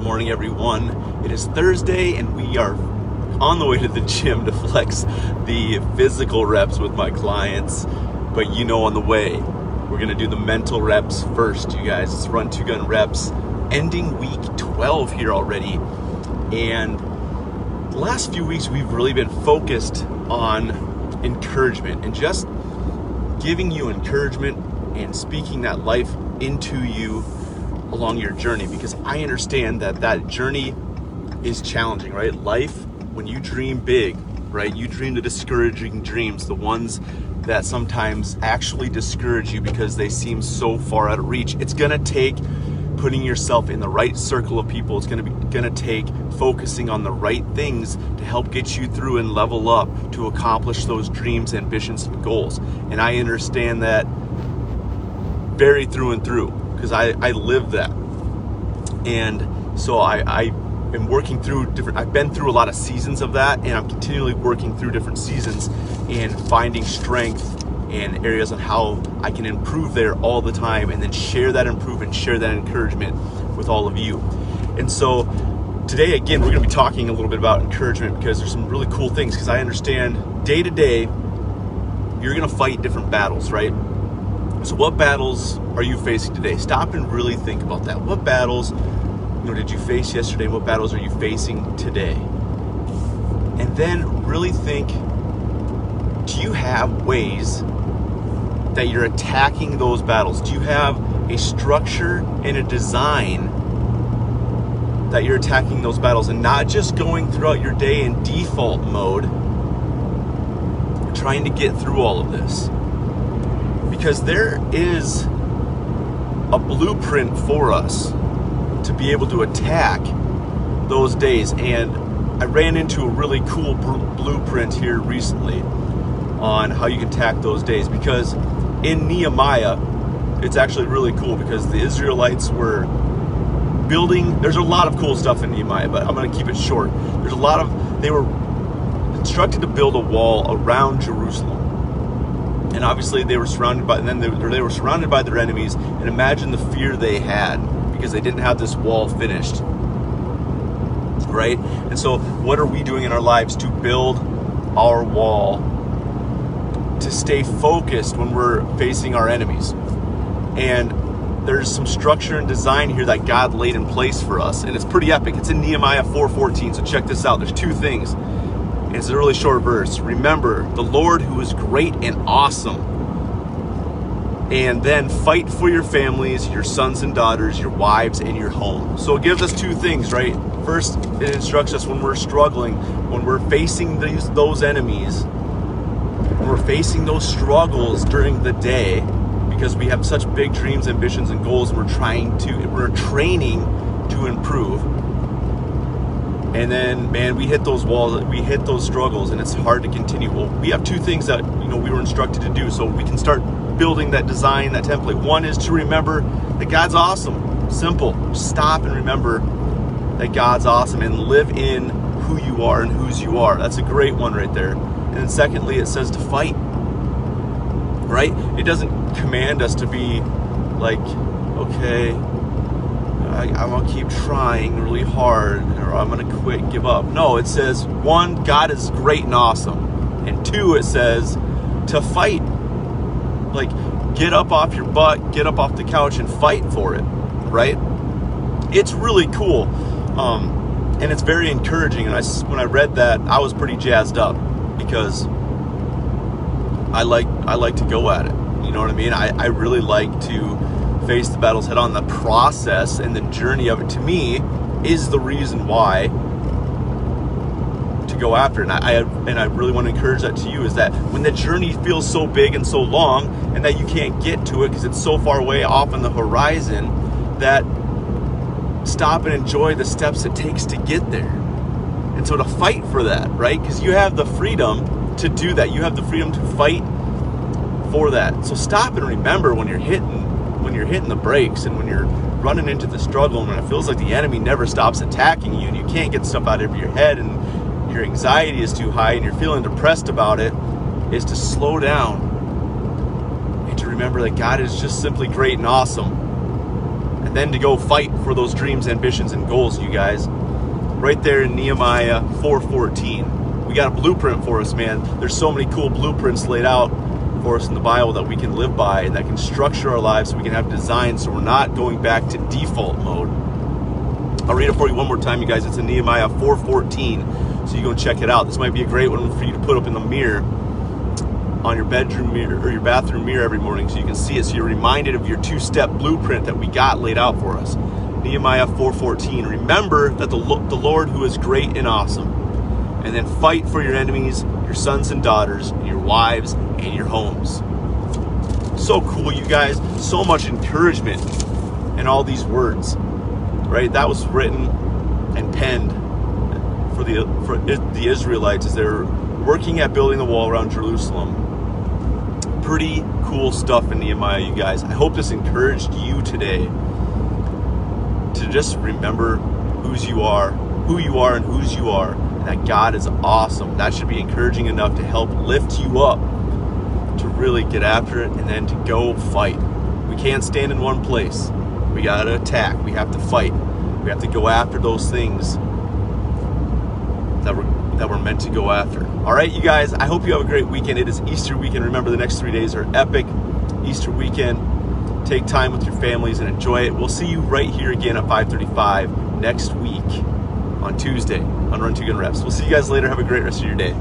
morning, everyone. It is Thursday, and we are on the way to the gym to flex the physical reps with my clients. But on the way, we're going to do the mental reps first, you guys. Let's run 2-gun reps, ending week 12 here already. And the last few weeks, we've really been focused on encouragement and just giving you encouragement and speaking that life into you along your journey, because I understand that journey is challenging, right? Life, when you dream big, right? You dream the discouraging dreams, the ones that sometimes actually discourage you because they seem so far out of reach. It's gonna take putting yourself in the right circle of people. It's gonna take focusing on the right things to help get you through and level up to accomplish those dreams, ambitions, and goals. And I understand that very through and through, because I live that. And so I am working through I've been through a lot of seasons of that, and I'm continually working through different seasons and finding strength and areas on how I can improve there all the time, and then share that improvement, share that encouragement with all of you. And so today, again, we're gonna be talking a little bit about encouragement, because there's some really cool things, because I understand day to day, you're gonna fight different battles, right? So what battles are you facing today? Stop and really think about that. What battles did you face yesterday? What battles are you facing today? And then really think, do you have ways that you're attacking those battles? Do you have a structure and a design that you're attacking those battles, and not just going throughout your day in default mode, trying to get through all of this? Because there is a blueprint for us to be able to attack those days. And I ran into a really cool blueprint here recently on how you can attack those days, because in Nehemiah, it's actually really cool, because the Israelites were building, there's a lot of cool stuff in Nehemiah, but I'm going to keep it short. They were instructed to build a wall around Jerusalem. And obviously they were surrounded by their enemies, and imagine the fear they had because they didn't have this wall finished, right? And so what are we doing in our lives to build our wall, to stay focused when we're facing our enemies? And there's some structure and design here that God laid in place for us, and it's pretty epic. It's in Nehemiah 4:14, so check this out. There's 2 things. And it's a really short verse. Remember the Lord, who is great and awesome. And then fight for your families, your sons and daughters, your wives, and your home. So it gives us 2 things, right? First, it instructs us when we're struggling, when we're facing those enemies, when we're facing those struggles during the day, because we have such big dreams, ambitions, and goals, and we're training to improve. And then, man, we hit those walls, we hit those struggles, and it's hard to continue. Well, we have 2 things that we were instructed to do, so we can start building that design, that template. One is to remember that God's awesome. Simple. Stop and remember that God's awesome, and live in who you are and whose you are. That's a great one right there. And then secondly, it says to fight, right? It doesn't command us to be like, okay, I'm going to keep trying really hard, or I'm going to quit, give up. No, it says, 1, God is great and awesome. And 2, it says to fight. Like, get up off your butt, get up off the couch and fight for it, right? It's really cool. And it's very encouraging. And when I read that, I was pretty jazzed up, because I like to go at it. You know what I mean? I really like to face the battles head on. The process and the journey of it, to me, is the reason why to go after it. And I really want to encourage that to you, is that when the journey feels so big and so long, and that you can't get to it because it's so far away off on the horizon, that stop and enjoy the steps it takes to get there. And so to fight for that, right? Because you have the freedom to do that. You have the freedom to fight for that. So stop and remember when you're hitting the brakes, and when you're running into the struggle, and when it feels like the enemy never stops attacking you, and you can't get stuff out of your head, and your anxiety is too high, and you're feeling depressed about it, is to slow down and to remember that God is just simply great and awesome. and then to go fight for those dreams, ambitions, and goals, you guys. Right there in Nehemiah 4:14. We got a blueprint for us, man. There's so many cool blueprints laid out for us in the Bible that we can live by and that can structure our lives so we can have design so we're not going back to default mode. I'll read it for you one more time, you guys. It's in Nehemiah 4:14, so you go and check it out. This might be a great one for you to put up in the mirror on your bedroom mirror or your bathroom mirror every morning so you can see it, so you're reminded of your two-step blueprint that we got laid out for us. Nehemiah 4:14. Remember that the Lord who is great and awesome, and then fight for your enemies, your sons and daughters, and your wives and your homes. So cool, you guys. So much encouragement in all these words, right? That was written and penned for the Israelites as they're working at building the wall around Jerusalem. Pretty cool stuff in Nehemiah, you guys. I hope this encouraged you today to just remember who you are and whose you are, and that God is awesome. That should be encouraging enough to help lift you up to really get after it and then to go fight. We can't stand in one place. We got to attack. We have to fight. We have to go after those things that we're meant to go after. All right, you guys, I hope you have a great weekend. It is Easter weekend. Remember, the next 3 days are epic. Easter weekend. Take time with your families and enjoy it. We'll see you right here again at 5:35 next week on Tuesday on Run 2 Gun Reps. We'll see you guys later. Have a great rest of your day.